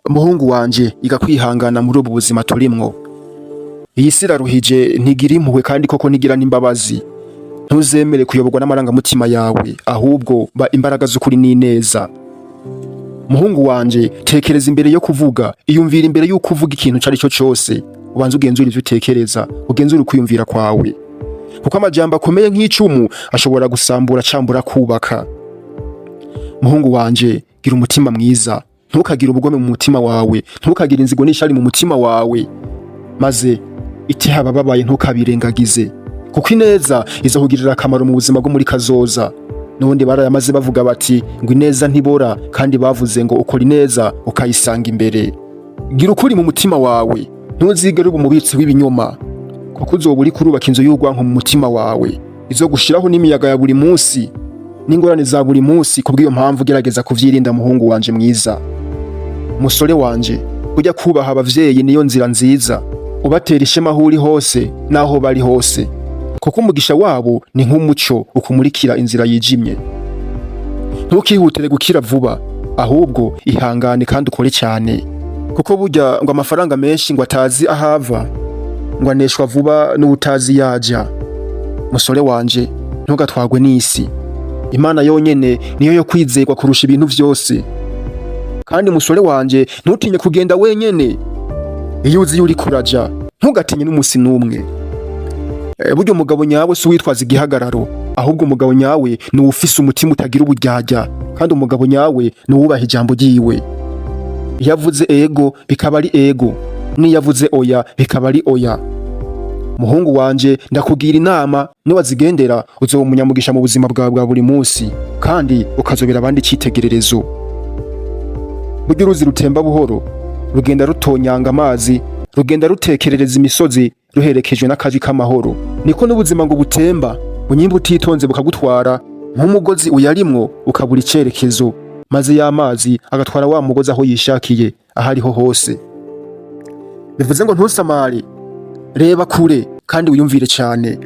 Muhungu wanje iga kwihangana muri ubu buzima turimwo. Iyi si iraruhije, ntigira impuhwe kandi koko ntigira n'imbabazi. Ntuzemere kuyoborwa n'amarangamutima yawe, ahubwo ba imbaraga z'ukuri n'ineza. Muhungu wanje, tekereza imbere yo kuvuga, iyumvira imbere y'uko uvuga ikintu cari cyo cyose. Ubanze ugenzura ivyo utekereza, ugenzura ukwiyumvira kwawe. Kuko amajambo akomeye nk'icumu ashobora gusambura cambura kubaka. Muhungu wanje, gira umutima mwiza. Ntukagire ubugome mu mutima wawe, ntukagire inzigo n'ishari mu mutima wawe. Maze itiha abababaye ntukabirengagize. Kuko ineza izokugirira akamaro mu buzima bwo muri kazoza. Nubundi barayamaze bavuga bati ngo ineza ntibora, kandi bavuze ngo ukora ineza ukayisanga imbere. Gira ukuri mu mutima wawe, ntuzigere uba umubitsi w'ibinyoma. Kuko uzoba uri kurubaka inzu y'urwanko mu mutima wawe, izogushiraho n'imiyaga ya buri munsi n'ingorane za buri munsi. Kubw'iyo mpamvu gerageza kuvyirinda muhungu wanje mwiza. Musore wanje, ujya kubaha abavyeyi niyo nzira nziza, ubatera ishema aho uri hose naho bari hose. Kuko umugisha wabo ni nk'umuco ukumurikira inzira yijimye. Ntukihutire gukira vuba, ahubwo ihangane kandi ukore cyane. Kuko burya ngo amafaranga menshi ngo atazi ahava, ngo aneshwa vuba n'utazi yaja. Musore wanje, ntugatwagwe n'isi. Imana yonyene niyo yo kwizerwa kurusha ibintu vyose. Kandi musore wanje, ntutinye kugenda wenyene. Iyo uzi uri kuraja, ntugatinye n'umusi n'umwe. Burya umugabo nyawe si witwaza igihagararo, ahubwo umugabo nyawe ni ufise umutima utagira uburyarya, kandi umugabo nyawe ni uwubaha ijambo ryiwe. Iyo avuze ego bikaba ari ego, n'iyo avuze oya bikaba ari oya. Muhungu wanje, ndakugira inama, niwazigendera uzoba umunyamugisha mu buzima bwawe bwa buri munsi, kandi ukazobera abandi icitegererezo. Burya uruzi rutemba buhoro, rugenda rutonyanga amazi, rugenda rutekerereza imisozi, ruherekejwe n'akaji k'amahoro. Niko n'ubuzima ngo butemba, bunyimba utitonze bukagutwara, nk'umugozi uyarimwo ukabura icerekezo, maze y'amazi agatwara wa mugozi aho yishakiye, ahariho hose. Bivuze ngo ntusamare, reba kure kandi wiyumvire cyane.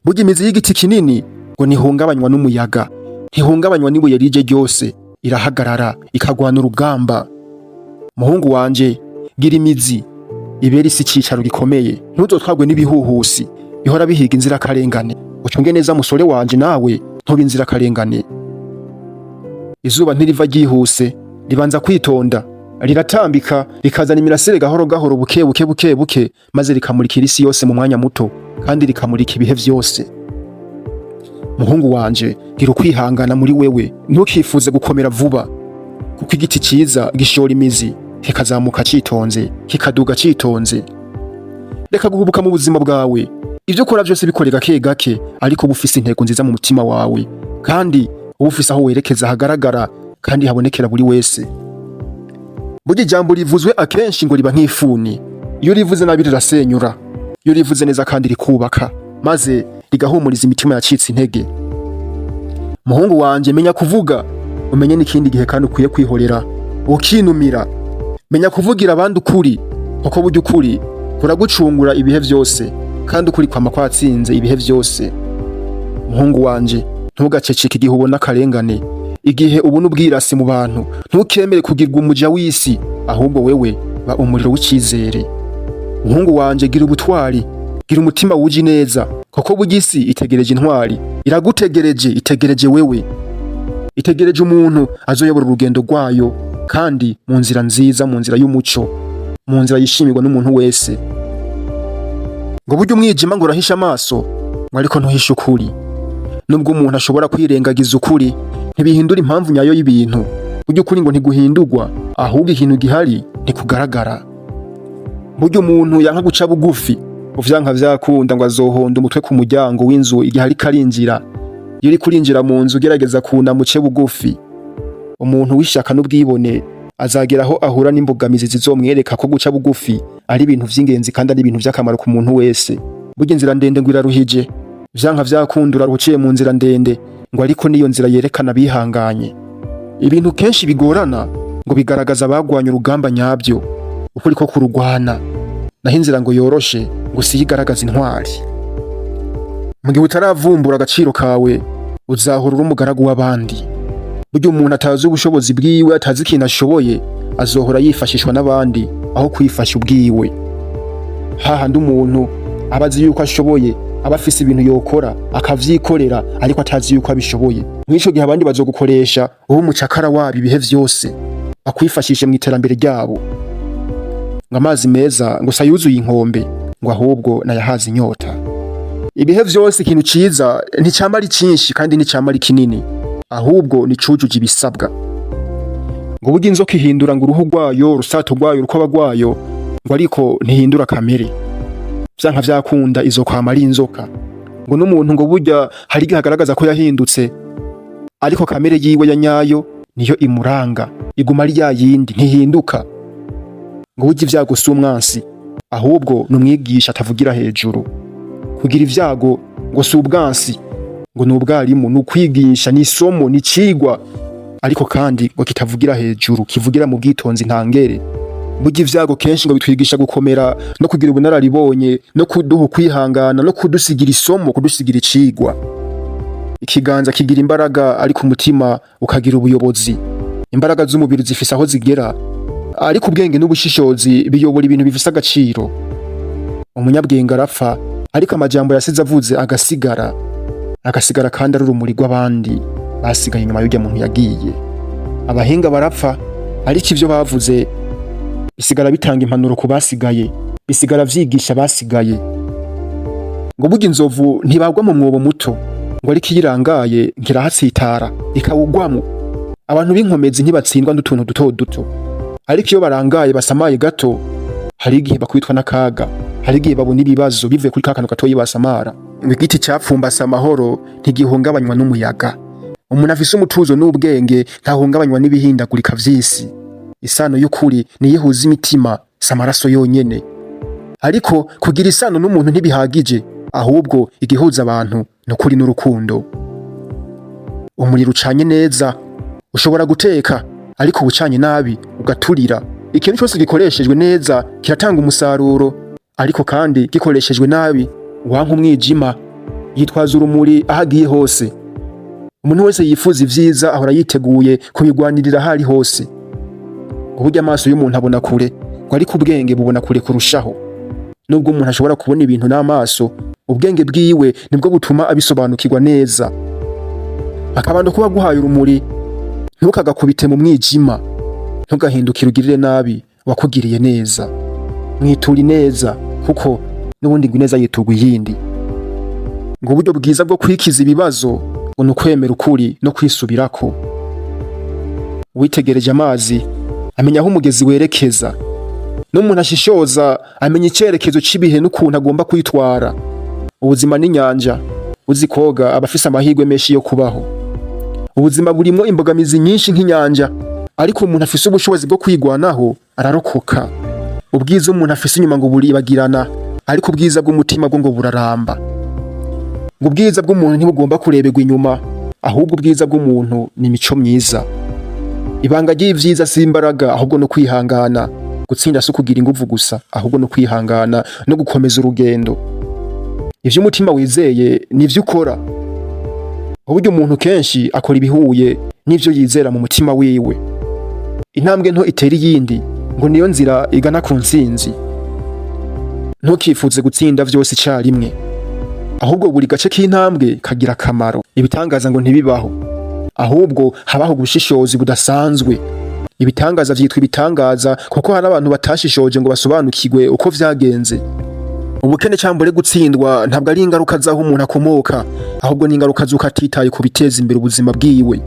Burya imizi y'igiti kinini ngo ntihungabanywa n'umuyaga, ntihungabanywa n'ibuye rije ryose, irahagarara ikagwana urugamba. Muhungu wanje, gira imizi, ibera isi icicaro gikomeye. Ntuzotwagwe n'ibihuhusi bihora bihiga inzira karengane. Ucunge neza musore wanje, nawe ntuba inzira karengane. Izuba ntiriva ryihuse, ribanza kwitonda, riratambika rikazana imirasire gahoro gahoro, buke buke, maze rikamurikira isi yose mu mwanya muto, kandi rikamurika ibihe vyose. Muhungu wanje, gira ukwihangana muri wewe, ntukifuze gukomera vuba. Kuko igiti ciza gishora imizi, kikazamuka citonze, kikaduga citonze. Reka guhubuka mu buzima bwawe, ivyo ukora vyose bikore gake gake, ariko bufise intego nziza mu mutima wawe, kandi ubufise aho werekeza hagaragara kandi habonekera buri wese. Burya ijambo rivuzwe akenshi ngo riba nk'ifuni, iyo rivuze nabi rirasenyura, iyo rivuze neza kandi rikubaka, maze rigahumuriza imitima yacitse intege. Muhungu wanje, menya kuvuga, umenye n'ikindi gihe kandi ukwiye kwihorera, ukinumira. Menya kuvugira abandi ukuri, kuko burya ukuri kuragucungura ibihe vyose, kandi ukuri kwama kwatsinze ibihe vyose. Muhungu wanje, ntugaceceke igihe ubona akarengane, igihe ubona ubwirasi mu bantu. Ntukemere kugirwa umuja w'isi, ahubwo wewe ba umuriro w'icizere. Muhungu wanje, gira ubutwari, gira umutima wuje neza, kuko burya isi itegereje intwari. Iragutegereje, itegereje wewe, itegereje umuntu azoyobora urugendo rwayo, kandi mu nzira nziza, mu nzira y'umuco, mu nzira yishimirwa n'umuntu wese. Ngo burya umwijima ngo urahisha amaso, ngo ariko ntuhisha ukuri. Nubwo umuntu ashobora kwirengagiza ukuri, ntibihindura impamvu nyayo y'ibintu. Burya ukuri ngo ntiguhindurwa, ahubwo ikintu gihari ntikugaragara. Burya umuntu yanka guca bugufi, uvyanka vyakunda ngo azohonda umutwe ku muryango w'inzu igihe ari karinjira. Iyo uri kurinjira mu nzu, gerageza kunamuce bugufi. Umuntu w'ishaka n'ubwibone azageraho ahura n'imbogamizi zizomwereka ko guca bugufi ari ibintu vy'ingenzi kandi ari ibintu vy'akamaro ku muntu wese. Burya inzira ndende ngo iraruhije, vyanka vyakunda uraruciye mu nzira ndende, ngo ariko niyo nzira yerekana bihanganye. Ibintu kenshi bigorana ngo bigaragaza abagwanya urugamba nyabyo, ukuri ko kurugwana. Naho inzira ngo yoroshe ngo siyigaragaza intwari. Mu gihe utaravumbura agaciro kawe, uzahora uri umugaragu w'abandi. Burya umuntu atazi ubushobozi bwiwe, atazi ikintu ashoboye, azohora yifashishwa n'abandi aho kwifasha ubwiwe. Hahandi umuntu abazi yuko ashoboye, aba afise ibintu yokora akavyikorera ariko atazi yuko abishoboye. Mw'ico gihe abandi bazogukoresha ubu umucakara wabo ibihe vyose, bakwifashishe mu iterambere ryabo. Ngo amazi meza ngo sayuzuye inkombe, ngo ahubwo nayahaza inyota. Ibihe vyose ikintu ciza nticama ari cinshi kandi nticama ari kinini, ahubwo ni cujuje ibisabwa. Ngo burya inzoka ihindura ngo uruhu rwayo, urusato rwayo, urukoba rwayo, ngo ariko ntihindura kamere. Vyanka vyakunda izokwama ari inzoka. Ngo n'umuntu ngo burya hari igihe agaragaza ko yahindutse, ariko kamere yiwe ya nyayo niyo imuranga, iguma ari ya yindi ntihinduka. Ngo burya ivyago si umwansi, ahubwo n'umwigisha atavugira hejuru. Kugira ivyago ngo si ubwansi, ngo n'ubwarimu, n'ukwigisha, n'isomo, n'icigwa, ariko kandi ngo kitavugira hejuru, kivugira mu bwitonzi ntangere. Burya ivyago kenshi ngo bitwigisha gukomera no kugira ubunararibonye, no kuduha kwihangana, no kudusigira isomo, kudusigira icigwa. Ikiganza kigira imbaraga ariko umutima ukagira ubuyobozi. Imbaraga z'umubiri zifise aho zigera, ariko ubwenge n'ubushishozi biyobora ibintu bifise agaciro. Umunyabwenge arapfa, ariko amajambo yasize avuze agasigara kandi ari urumuri rw'abandi basigaye inyuma y'urya muntu yagiye. Abahinga barapfa, ariko ivyo bavuze bisigara bitanga impanuro ku basigaye, bisigara vyigisha basigaye. Ngo burya inzovu ntibagwa mu mwobo muto, ngo ariko iyirangaye nkirahatsitara ikawugwamo. Abantu b'inkomezi ntibatsindwa n'utuntu duto duto, ariko iyo barangaye basamaye gato, hari igihe bakwitwa n'akaga, hari igihe babona ibibazo bivuye kuri kakano gatoyi basamara. Igiti cyapfumbase amahoro ntigihungabanywa n'umuyaga. Umuntu afise umutuzo n'ubwenge ntahungabanywa n'ibihindagurika vy'isi. Isano y'ukuri niyihuza imitima, samaraso yonyene. Ariko kugira isano n'umuntu ntibihagije, ahubwo igihuza abantu n'ukuri n'urukundo. Umuriro ucanye neza ushobora guteka, ariko ubucanye nabi ugaturira. Ikintu cyose gikoreshejwe neza kiratanga umusaruro, ariko kandi gikoreshejwe nabi wanka umwijima, yitwaza urumuri ahagiye hose. Umuntu wese yifuza ivyiza ahora yiteguye kubigwanirira hari hose. Uburyo amaso y'umuntu abona kure, ngo ariko ubwenge bubona kure kurushaho. Nubwo umuntu ashobora kubona ibintu n'amaso, ubwenge bwiwe nibwo butuma abisobanukirwa neza. Akabando kuba guhaye urumuri, ntukagakubite mu mwijima, ntugahindukire ugirire nabi wakugiriye neza. Mwituri neza, kuko n'ubundi ngo ineza yiturwa iyindi. Ngo uburyo bwiza bwo kwikiza ibibazo ngo nukwemera ukuri no kwisubirako. Witegereje amazi amenya aho umugezi werekeza, n'umuntu ashishoza amenya icerekezo c'ibihe n'ukuntu agomba kwitwara. Ubuzima n'inyanja, uzi koga abafise amahirwe menshi yo kubaho. Ubuzima burimo imbogamizi nyinshi nk'inyanja, ariko umuntu afise ubushobozi bwo kwigwanaho ararokoka. Ubwiza umuntu afise inyuma ngo buribagirana, ariko ubwiza bw'umutima bwo ngo buraramba. Ngo ubwiza bw'umuntu ntibugomba kureberwa inyuma, ahubwo ubwiza bw'umuntu ni imico myiza. Ibanga ry'ivyiza si imbaraga, ahubwo no kwihangana. Gutsinda si ukugira inguvu gusa, ahubwo no kwihangana no gukomeza urugendo. Ivyo umutima wizeye nivyo ukora. Uburyo umuntu kenshi akora ibihuye n'ivyo yizera mu mutima wiwe. Intambwe nto itera iyindi, ngo niyo nzira igana ku ntsinzi. Ntukifuze gutsinda vyose icarimwe, ahubwo buri gace k'intambwe kagira akamaro. Ibitangaza ngo ntibibaho, ahubwo habaho gushishozi budasanzwe. Ibitangaza vyitwa ibitangaza kuko hari abantu batashishoje ngo basobanukirwe uko vyagenze. Ubukene cyambure gutsindwa ntabwo ari ingaruka zaho umuntu akomoka, ahubwo ni ingaruka zuko atitaye ku biteza imbere ubuzima bwiwe.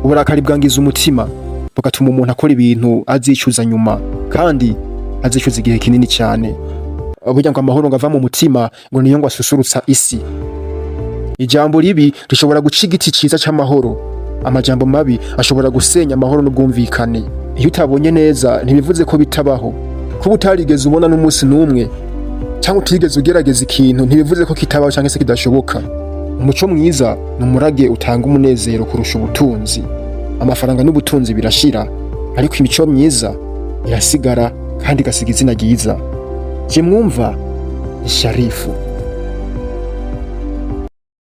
Uburakari bwangiza umutima, bugatuma umuntu akora ibintu azicuza nyuma, kandi azicuza igihe kinini cyane. Burya ngo amahoro ngava mu mutima, ngo niyo ngo asusurutsa isi. Ijambo ribi rishobora guca igiti ciza c'amahoro, amajambo mabi ashobora gusenya amahoro n'ubwumvikane. Iyo utabonye neza ntibivuze ko bitabaho. Kuba utarigeze ubona n'umunsi n'umwe, cyangwa utigeze ugerageza ikintu ntibivuze ko kitabaho cyangwa se kidashoboka. Umuco mwiza n'umurage utanga umunezero kurusha ubutunzi. Amafaranga n'ubutunzi birashira, ariko imico myiza irasigara kandi igasiga izina ryiza. Je mwumva ni Sharifu.